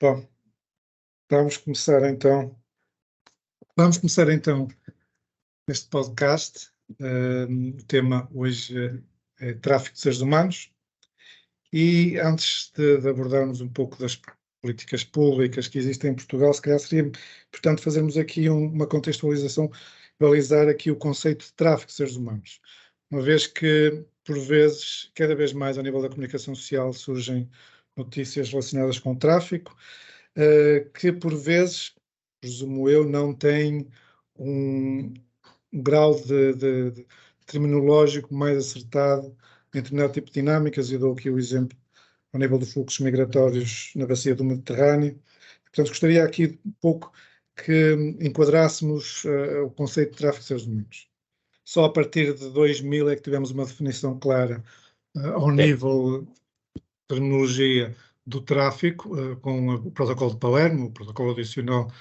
Bom, vamos começar então. Este podcast. O tema hoje é tráfico de seres humanos. E antes de abordarmos um pouco das políticas públicas que existem em Portugal, se calhar seria importante fazermos aqui uma contextualização, balizar aqui o conceito de tráfico de seres humanos. Uma vez que, por vezes, cada vez mais ao nível da comunicação social surgem notícias relacionadas com o tráfico, que por vezes, presumo eu, não têm um grau de terminológico mais acertado em determinado tipo de dinâmicas. Eu dou aqui o exemplo ao nível dos fluxos migratórios na bacia do Mediterrâneo. Portanto, gostaria aqui um pouco que enquadrássemos o conceito de tráfico de seres humanos. Só a partir de 2000 é que tivemos uma definição clara ao nível de terminologia do tráfico, com o protocolo de Palermo, o protocolo adicional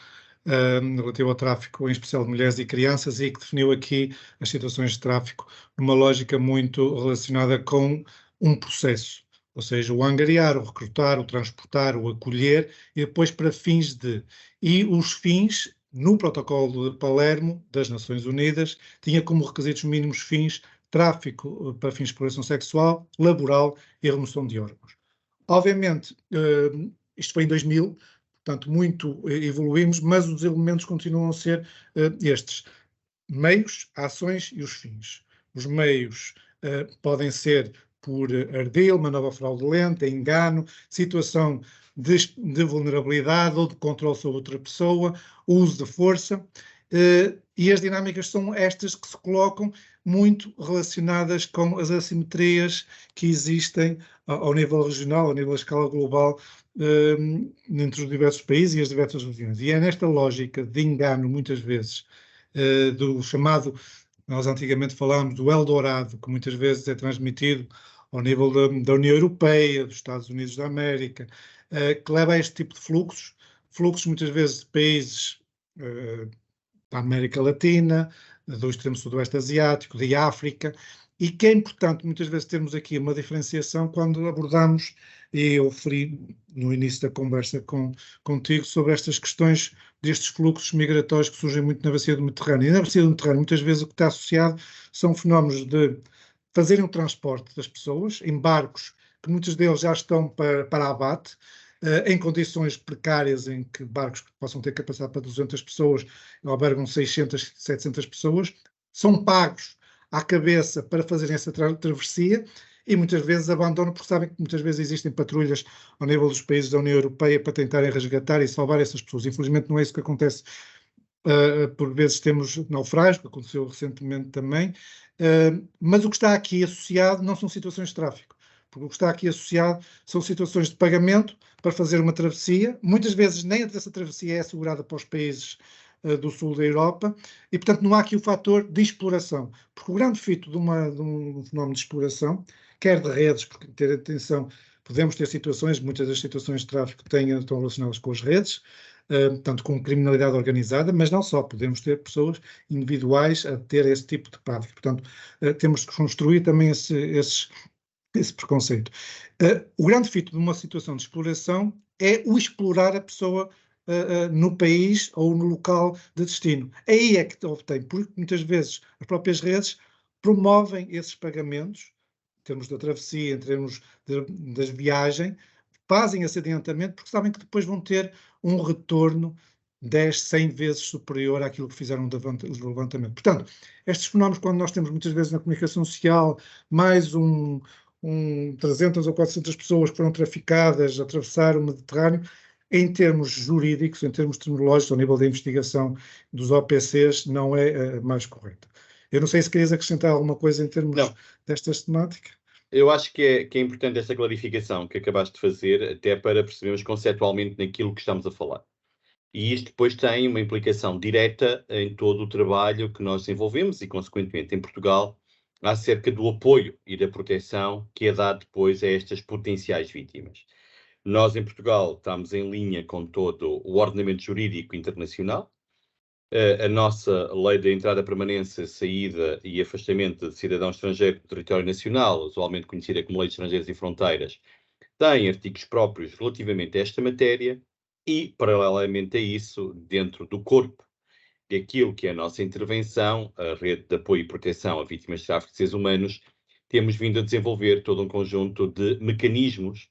relativo ao tráfico, em especial de mulheres e crianças, e que definiu aqui as situações de tráfico numa lógica muito relacionada com um processo, ou seja, o angariar, o recrutar, o transportar, o acolher, e depois para fins de... E os fins, no protocolo de Palermo das Nações Unidas, tinha como requisitos mínimos fins tráfico para fins de exploração sexual, laboral e remoção de órgãos. Obviamente, isto foi em 2000, portanto, muito evoluímos, mas os elementos continuam a ser estes: meios, ações e os fins. Os meios podem ser por ardil, manobra fraudulenta, engano, situação de vulnerabilidade ou de controle sobre outra pessoa, uso de força, e as dinâmicas são estas que se colocam muito relacionadas com as assimetrias que existem ao nível regional, ao nível da escala global, entre os diversos países e as diversas regiões. E é nesta lógica de engano, muitas vezes, do chamado, nós antigamente falámos do Eldorado, que muitas vezes é transmitido ao nível da União Europeia, dos Estados Unidos da América, que leva a este tipo de fluxos muitas vezes de países da América Latina, do extremo sudoeste asiático, de África, e que é importante muitas vezes termos aqui uma diferenciação quando abordamos, e eu referi no início da conversa contigo, sobre estas questões destes fluxos migratórios que surgem muito na bacia do Mediterrâneo. E na bacia do Mediterrâneo, muitas vezes o que está associado são fenómenos de fazerem o transporte das pessoas em barcos que muitos deles já estão para abate, em condições precárias, em que barcos que possam ter capacidade para 200 pessoas albergam 600, 700 pessoas, são pagos à cabeça para fazerem essa travessia e muitas vezes abandonam, porque sabem que muitas vezes existem patrulhas ao nível dos países da União Europeia para tentarem resgatar e salvar essas pessoas. Infelizmente não é isso que acontece. Por vezes temos naufrágios, que aconteceu recentemente também, mas o que está aqui associado não são situações de tráfico, porque o que está aqui associado são situações de pagamento para fazer uma travessia. Muitas vezes nem essa travessia é assegurada para os países do sul da Europa, e portanto não há aqui o fator de exploração, porque o grande fito de um fenómeno de exploração, quer de redes, porque ter atenção, podemos ter situações, muitas das situações de tráfico estão relacionadas com as redes, tanto com criminalidade organizada, mas não só, podemos ter pessoas individuais a ter esse tipo de prática. Portanto, temos que construir também esse preconceito. O grande fito de uma situação de exploração é o explorar a pessoa no país ou no local de destino. Aí é que obtém, porque muitas vezes as próprias redes promovem esses pagamentos, em termos da travessia, em termos das viagens, fazem esse adiantamento porque sabem que depois vão ter um retorno 10, 100 vezes superior àquilo que fizeram do levantamento. Portanto, estes fenómenos, quando nós temos muitas vezes na comunicação social mais 300 ou 400 pessoas que foram traficadas a atravessar o Mediterrâneo, em termos jurídicos, em termos terminológicos, ao nível da investigação dos OPCs, não é mais correto. Eu não sei se querias acrescentar alguma coisa em termos destas temáticas. Eu acho que é importante esta clarificação que acabaste de fazer, até para percebermos conceptualmente naquilo que estamos a falar. E isto depois tem uma implicação direta em todo o trabalho que nós desenvolvemos e, consequentemente, em Portugal, acerca do apoio e da proteção que é dado depois a estas potenciais vítimas. Nós, em Portugal, estamos em linha com todo o ordenamento jurídico internacional. A nossa lei de entrada, permanência, saída e afastamento de cidadão estrangeiro do território nacional, usualmente conhecida como Lei de Estrangeiros e Fronteiras, tem artigos próprios relativamente a esta matéria E, paralelamente a isso, dentro do corpo daquilo que é a nossa intervenção, a Rede de Apoio e Proteção a Vítimas de Tráfico de Seres Humanos, temos vindo a desenvolver todo um conjunto de mecanismos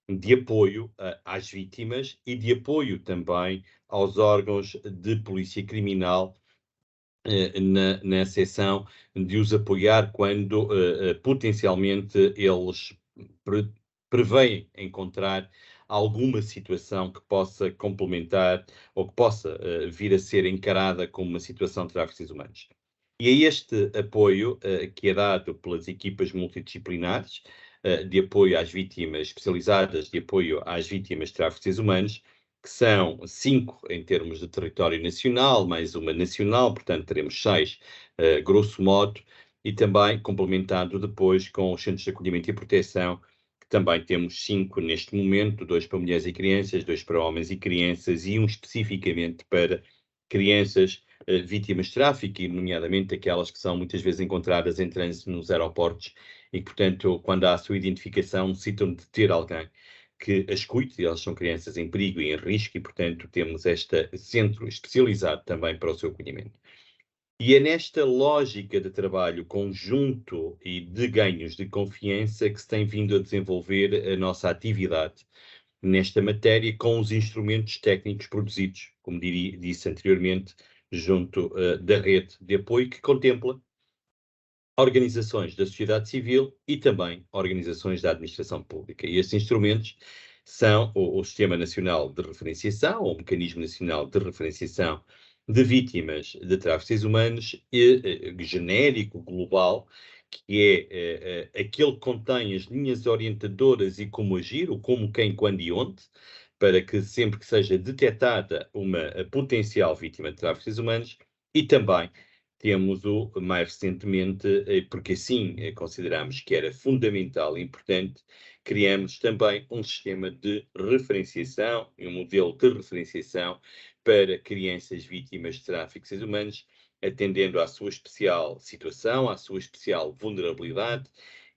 de apoio às vítimas e de apoio também aos órgãos de polícia criminal na seção de os apoiar quando potencialmente eles preveem encontrar alguma situação que possa complementar ou que possa vir a ser encarada como uma situação de tráfico de seres humanos. E é este apoio que é dado pelas equipas multidisciplinares de apoio às vítimas, especializadas de apoio às vítimas de tráfico de seres humanos, que são 5 em termos de território nacional, mais uma nacional, portanto teremos 6, grosso modo, e também complementado depois com os centros de acolhimento e proteção, que também temos 5 neste momento, 2 para mulheres e crianças, 2 para homens e crianças e um especificamente para crianças vítimas de tráfico, e nomeadamente aquelas que são muitas vezes encontradas em trânsito nos aeroportos e que, portanto, quando há a sua identificação, necessitam de ter alguém que as cuide, elas são crianças em perigo e em risco e, portanto, temos este centro especializado também para o seu acolhimento. E é nesta lógica de trabalho conjunto e de ganhos de confiança que se tem vindo a desenvolver a nossa atividade nesta matéria com os instrumentos técnicos produzidos, como disse anteriormente, junto da rede de apoio que contempla organizações da sociedade civil e também organizações da administração pública. E esses instrumentos são o Sistema Nacional de Referenciação, ou o Mecanismo Nacional de Referenciação de Vítimas de Tráfico de Seres Humanos, genérico, global, que é aquele que contém as linhas orientadoras e como agir, o como, quem, quando e onde, para que sempre que seja detectada uma potencial vítima de tráfico de seres humanos, e também temos mais recentemente, porque assim consideramos que era fundamental e importante, criamos também um sistema de referenciação e um modelo de referenciação para crianças vítimas de tráfico de seres humanos, atendendo à sua especial situação, à sua especial vulnerabilidade,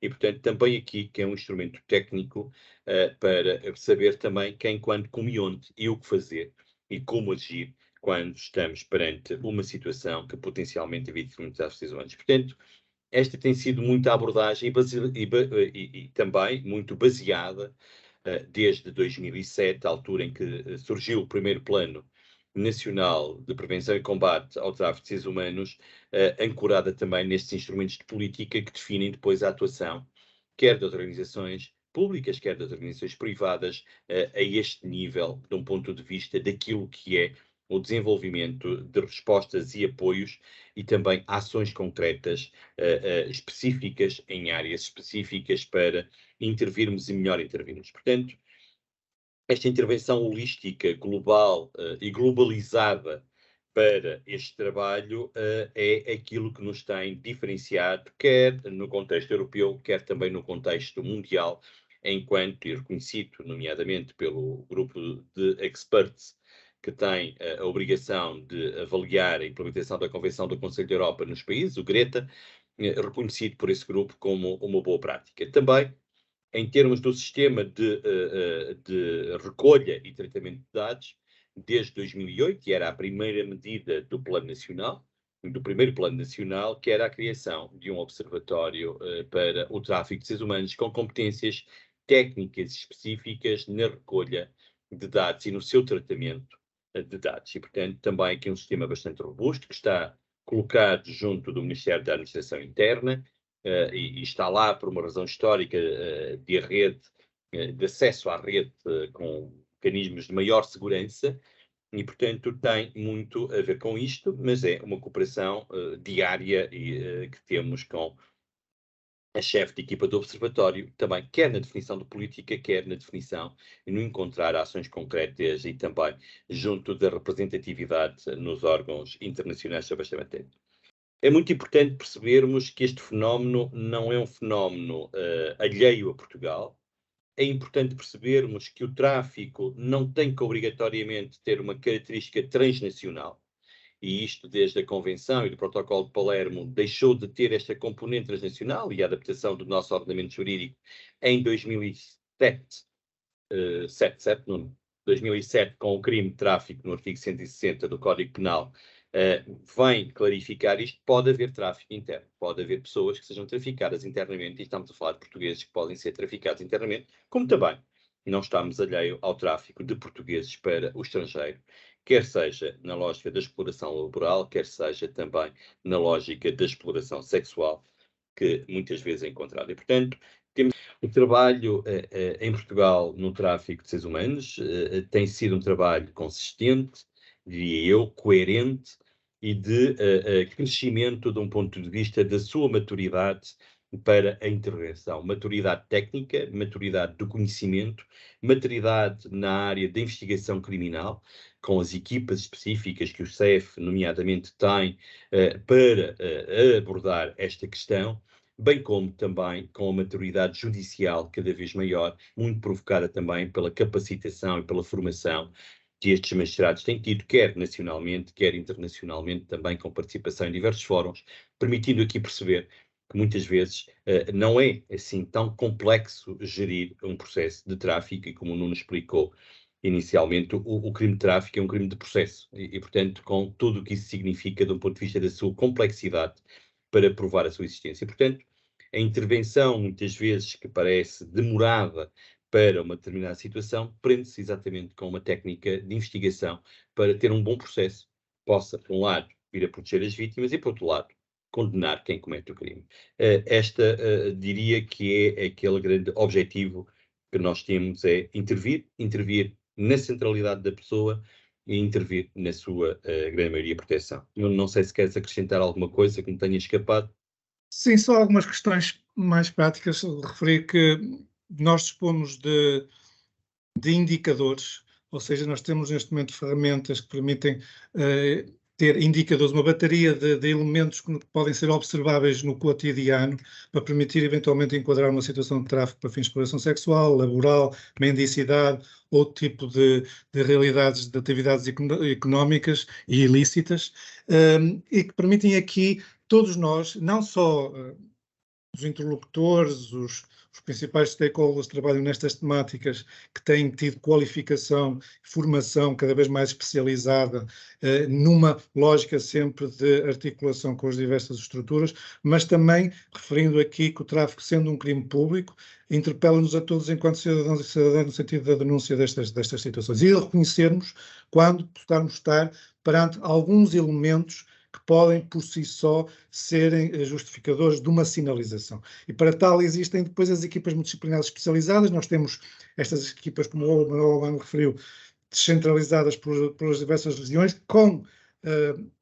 e portanto também aqui que é um instrumento técnico para saber também quem, quando, como e onde e o que fazer e como agir quando estamos perante uma situação que potencialmente é vítima de tráfico de seres humanos. Portanto, esta tem sido muito a abordagem e também muito baseada desde 2007, a altura em que surgiu o primeiro Plano Nacional de Prevenção e Combate ao Tráfico de Seres Humanos, ancorada também nestes instrumentos de política que definem depois a atuação, quer das organizações públicas, quer das organizações privadas, a este nível, de um ponto de vista daquilo que é o desenvolvimento de respostas e apoios e também ações concretas específicas em áreas específicas para intervirmos e melhor intervirmos. Portanto, esta intervenção holística, global e globalizada para este trabalho é aquilo que nos tem diferenciado, quer no contexto europeu, quer também no contexto mundial, enquanto, e reconhecido, nomeadamente pelo grupo de experts que tem a obrigação de avaliar a implementação da Convenção do Conselho da Europa nos países, o GRETA, reconhecido por esse grupo como uma boa prática. Também, em termos do sistema de recolha e tratamento de dados, desde 2008, e era a primeira medida do Plano Nacional, do primeiro Plano Nacional, que era a criação de um observatório para o tráfico de seres humanos com competências técnicas específicas na recolha de dados e no seu tratamento de dados. E, portanto, também aqui um sistema bastante robusto, que está colocado junto do Ministério da Administração Interna, e está lá por uma razão histórica de a rede, de acesso à rede com mecanismos de maior segurança, e, portanto, tem muito a ver com isto, mas é uma cooperação diária que temos com a chefe de equipa do observatório, também quer na definição de política, quer na definição e no encontrar ações concretas e também junto da representatividade nos órgãos internacionais sobre esta matéria. É muito importante percebermos que este fenómeno não é um fenómeno alheio a Portugal. É importante percebermos que o tráfico não tem que obrigatoriamente ter uma característica transnacional, e isto desde a Convenção e do Protocolo de Palermo deixou de ter esta componente transnacional e a adaptação do nosso ordenamento jurídico em 2007, 7, Nuno? 2007, com o crime de tráfico no artigo 160 do Código Penal, vem clarificar isto. Pode haver tráfico interno, pode haver pessoas que sejam traficadas internamente, e estamos a falar de portugueses que podem ser traficados internamente, como também não estamos alheio ao tráfico de portugueses para o estrangeiro, quer seja na lógica da exploração laboral, quer seja também na lógica da exploração sexual, que muitas vezes é encontrada. E, portanto, temos o trabalho em Portugal no tráfico de seres humanos, tem sido um trabalho consistente, diria eu, coerente e de crescimento de um ponto de vista da sua maturidade para a intervenção. Maturidade técnica, maturidade do conhecimento, maturidade na área da investigação criminal, com as equipas específicas que o CEF, nomeadamente, tem para abordar esta questão, bem como também com a maturidade judicial cada vez maior, muito provocada também pela capacitação e pela formação que estes magistrados têm tido, quer nacionalmente, quer internacionalmente, também com participação em diversos fóruns, permitindo aqui perceber que muitas vezes não é assim tão complexo gerir um processo de tráfico, e como o Nuno explicou inicialmente, o crime de tráfico é um crime de processo, e portanto, com tudo o que isso significa de um ponto de vista da sua complexidade para provar a sua existência. Portanto, a intervenção, muitas vezes, que parece demorada para uma determinada situação, prende-se exatamente com uma técnica de investigação para ter um bom processo, possa, por um lado, vir a proteger as vítimas e, por outro lado, condenar quem comete o crime. Diria que é aquele grande objetivo que nós temos, é intervir na centralidade da pessoa e intervir na sua grande maioria proteção. Eu não sei se queres acrescentar alguma coisa que me tenha escapado. Sim, só algumas questões mais práticas. Referir que nós dispomos de indicadores, ou seja, nós temos neste momento ferramentas que permitem ter indicadores, uma bateria de elementos que podem ser observáveis no cotidiano para permitir eventualmente enquadrar uma situação de tráfico para fins de exploração sexual, laboral, mendicidade, outro tipo de realidades, de atividades económicas e ilícitas, e que permitem aqui todos nós, não só os interlocutores, os principais stakeholders que trabalham nestas temáticas, que têm tido qualificação, formação cada vez mais especializada, numa lógica sempre de articulação com as diversas estruturas, mas também, referindo aqui que o tráfico, sendo um crime público, interpela-nos a todos enquanto cidadãos e cidadãs no sentido da denúncia destas situações e reconhecermos quando possamos estar perante alguns elementos que podem, por si só, serem justificadores de uma sinalização. E para tal existem depois as equipas multidisciplinares especializadas. Nós temos estas equipas, como o Manuel referiu, descentralizadas pelas diversas regiões, com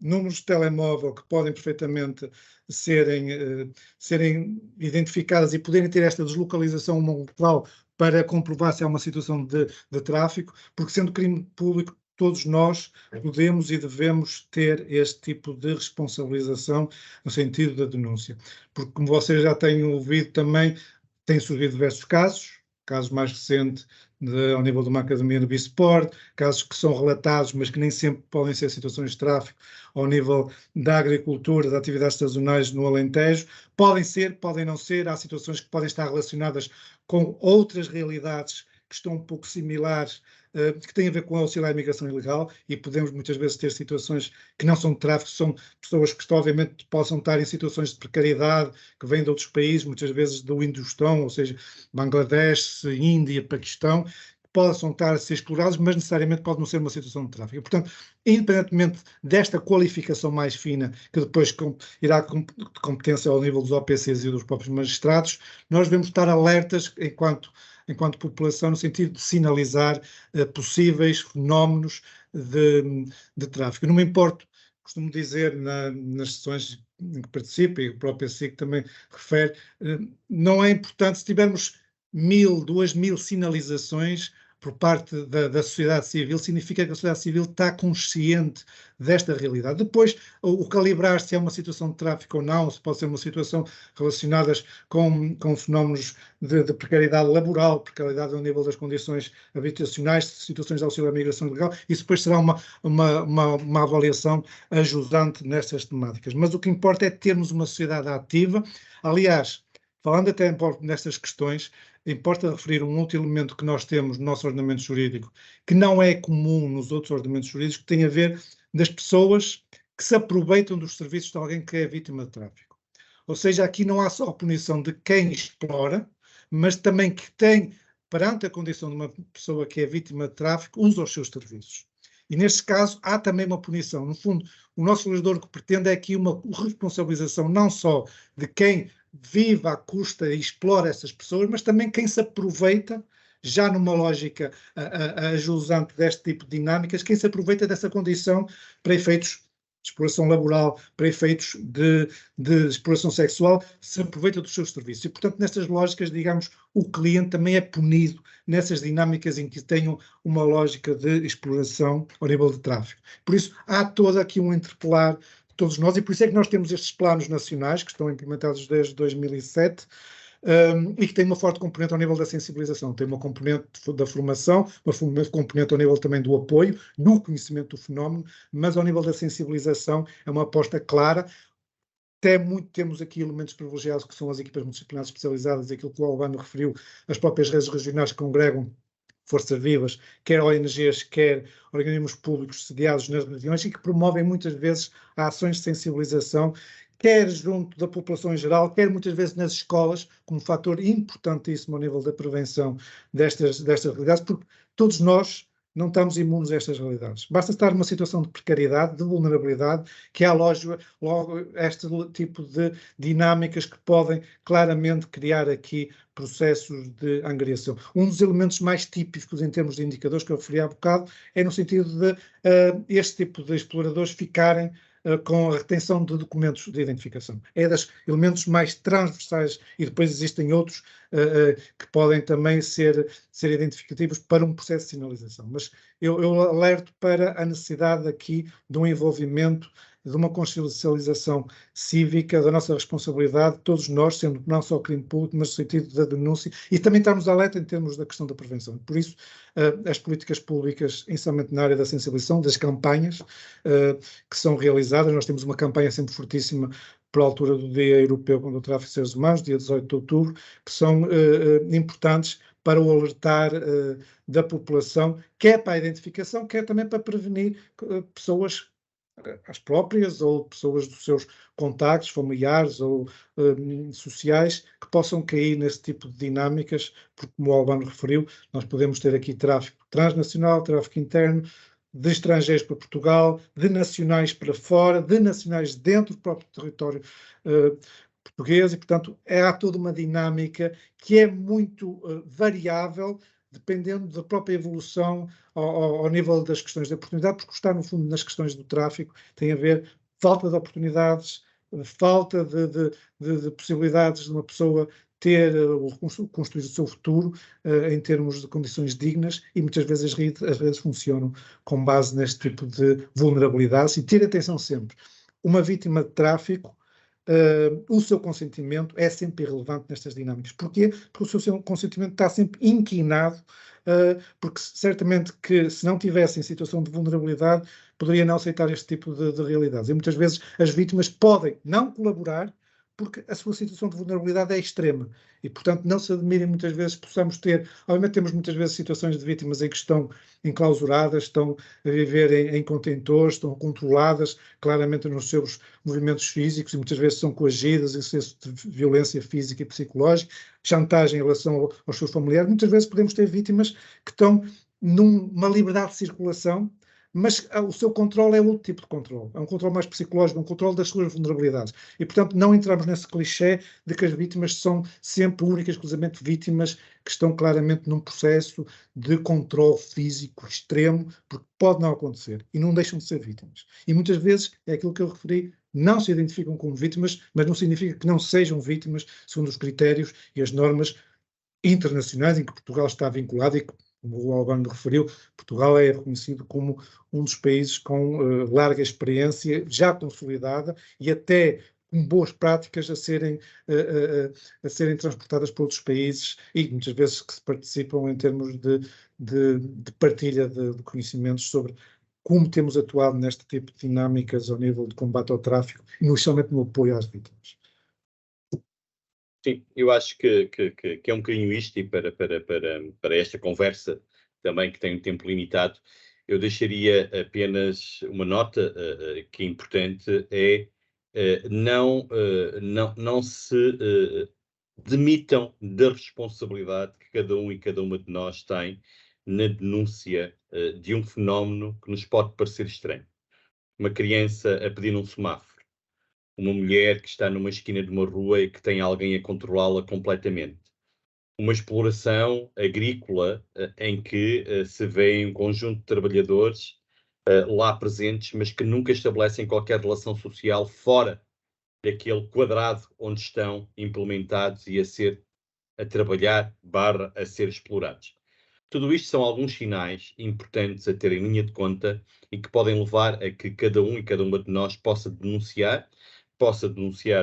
números de telemóvel que podem perfeitamente serem identificadas e poderem ter esta deslocalização local para comprovar se há uma situação de tráfico, porque sendo crime público, todos nós podemos e devemos ter este tipo de responsabilização no sentido da denúncia. Porque, como vocês já têm ouvido também, têm surgido diversos casos mais recentes ao nível de uma academia no Bisport, casos que são relatados, mas que nem sempre podem ser situações de tráfico, ao nível da agricultura, de atividades sazonais no Alentejo. Podem ser, podem não ser, há situações que podem estar relacionadas com outras realidades que estão um pouco similares, que têm a ver com o auxílio à imigração ilegal, e podemos muitas vezes ter situações que não são de tráfico, são pessoas que obviamente possam estar em situações de precariedade, que vêm de outros países, muitas vezes do Indostão, ou seja, Bangladesh, Índia, Paquistão, que possam estar a ser explorados, mas necessariamente pode não ser uma situação de tráfico. Portanto, independentemente desta qualificação mais fina, que depois irá de competência ao nível dos OPCs e dos próprios magistrados, nós devemos estar alertas enquanto população, no sentido de sinalizar possíveis fenómenos de tráfico. Não me importo, costumo dizer nas sessões em que participo, e o próprio SIC também refere, não é importante, se tivermos 1000, 2000 sinalizações por parte da sociedade civil, significa que a sociedade civil está consciente desta realidade. Depois, o calibrar se é uma situação de tráfico ou não, se pode ser uma situação relacionada com fenómenos de precariedade laboral, precariedade ao nível das condições habitacionais, situações de auxílio à migração ilegal, isso depois será uma avaliação ajudante nestas temáticas. Mas o que importa é termos uma sociedade ativa. Aliás, falando até nestas questões, importa referir um outro elemento que nós temos no nosso ordenamento jurídico, que não é comum nos outros ordenamentos jurídicos, que tem a ver das pessoas que se aproveitam dos serviços de alguém que é vítima de tráfico. Ou seja, aqui não há só a punição de quem explora, mas também que tem, perante a condição de uma pessoa que é vítima de tráfico, usa os seus serviços. E neste caso há também uma punição. No fundo, o nosso legislador que pretende é aqui uma responsabilização não só de quem vive à custa e explora essas pessoas, mas também quem se aproveita, já numa lógica ajusante deste tipo de dinâmicas, quem se aproveita dessa condição para efeitos de exploração laboral, para efeitos de exploração sexual, se aproveita dos seus serviços. E, portanto, nestas lógicas, digamos, o cliente também é punido nessas dinâmicas em que tenham uma lógica de exploração ao nível de tráfico. Por isso, há todo aqui um interpelar de todos nós, e por isso é que nós temos estes planos nacionais, que estão implementados desde 2007, e que tem uma forte componente ao nível da sensibilização, tem uma componente da formação, uma componente ao nível também do apoio, do conhecimento do fenómeno, mas ao nível da sensibilização é uma aposta clara. Até muito temos aqui elementos privilegiados que são as equipas multidisciplinares especializadas, aquilo que o Albano referiu, as próprias redes regionais que congregam forças vivas, quer ONGs, quer organismos públicos sediados nas regiões e que promovem muitas vezes ações de sensibilização, quer junto da população em geral, quer muitas vezes nas escolas, como fator importantíssimo ao nível da prevenção destas realidades, porque todos nós não estamos imunes a estas realidades. Basta estar numa situação de precariedade, de vulnerabilidade, que há logo este tipo de dinâmicas que podem claramente criar aqui processos de angariação. Um dos elementos mais típicos em termos de indicadores que eu referi há bocado é no sentido de este tipo de exploradores ficarem com a retenção de documentos de identificação. É dos elementos mais transversais e depois existem outros que podem também ser identificativos para um processo de sinalização. Mas eu alerto para a necessidade aqui de um envolvimento, de uma consciencialização cívica, da nossa responsabilidade, todos nós, sendo não só o crime público, mas no sentido da denúncia, e também estamos alerta em termos da questão da prevenção. Por isso, as políticas públicas, essencialmente na área da sensibilização, das campanhas que são realizadas, nós temos uma campanha sempre fortíssima para a altura do Dia Europeu contra o Tráfico de Seres Humanos, dia 18 de outubro, que são importantes para o alertar da população, quer para a identificação, quer também para prevenir pessoas as próprias ou pessoas dos seus contactos familiares ou sociais que possam cair nesse tipo de dinâmicas, porque como o Albano referiu, nós podemos ter aqui tráfico transnacional, tráfico interno, de estrangeiros para Portugal, de nacionais para fora, de nacionais dentro do próprio território português, e portanto há toda uma dinâmica que é muito variável, dependendo da própria evolução ao nível das questões de oportunidade, porque está no fundo nas questões do tráfico, tem a ver falta de oportunidades, falta de possibilidades de uma pessoa ter ou construir o seu futuro em termos de condições dignas, e muitas vezes as redes funcionam com base neste tipo de vulnerabilidades. E ter atenção sempre, uma vítima de tráfico, o seu consentimento é sempre irrelevante nestas dinâmicas. Porquê? Porque o seu consentimento está sempre inquinado, porque certamente que se não tivesse em situação de vulnerabilidade, poderia não aceitar este tipo de realidades. E muitas vezes as vítimas podem não colaborar porque a sua situação de vulnerabilidade é extrema. E, portanto, não se admirem muitas vezes, possamos ter, obviamente temos muitas vezes situações de vítimas em que estão enclausuradas, estão a viver em contentores, estão controladas claramente nos seus movimentos físicos e muitas vezes são coagidas, excesso de violência física e psicológica, chantagem em relação aos seus familiares. Muitas vezes podemos ter vítimas que estão numa liberdade de circulação, mas o seu controle é outro tipo de controle. É um controle mais psicológico, um controle das suas vulnerabilidades. E, portanto, não entramos nesse clichê de que as vítimas são sempre únicas, exclusivamente vítimas que estão claramente num processo de controle físico extremo, porque pode não acontecer. E não deixam de ser vítimas. E muitas vezes, é aquilo que eu referi, não se identificam como vítimas, mas não significa que não sejam vítimas segundo os critérios e as normas internacionais em que Portugal está vinculado e que, como o Albano referiu, Portugal é reconhecido como um dos países com larga experiência, já consolidada e até com boas práticas a serem transportadas por outros países e muitas vezes que se participam em termos de partilha de conhecimentos sobre como temos atuado neste tipo de dinâmicas ao nível de combate ao tráfico e, especialmente, no apoio às vítimas. Sim, eu acho que é um bocadinho isto, e para esta conversa também, que tem um tempo limitado, eu deixaria apenas uma nota que é importante, é não se demitam da responsabilidade que cada um e cada uma de nós tem na denúncia de um fenómeno que nos pode parecer estranho. Uma criança a pedir um semáforo, uma mulher que está numa esquina de uma rua e que tem alguém a controlá-la completamente, uma exploração agrícola em que se vê um conjunto de trabalhadores lá presentes, mas que nunca estabelecem qualquer relação social fora daquele quadrado onde estão implementados e a trabalhar / a ser explorados. Tudo isto são alguns sinais importantes a ter em linha de conta e que podem levar a que cada um e cada uma de nós possa denunciar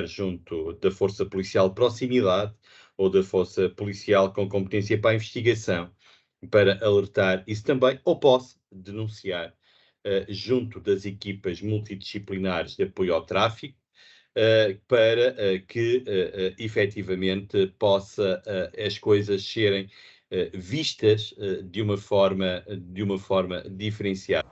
junto da Força Policial de Proximidade ou da Força Policial com competência para a investigação, para alertar isso também, ou possa denunciar junto das equipas multidisciplinares de apoio ao tráfico, para que efetivamente possa as coisas serem vistas de uma forma diferenciada.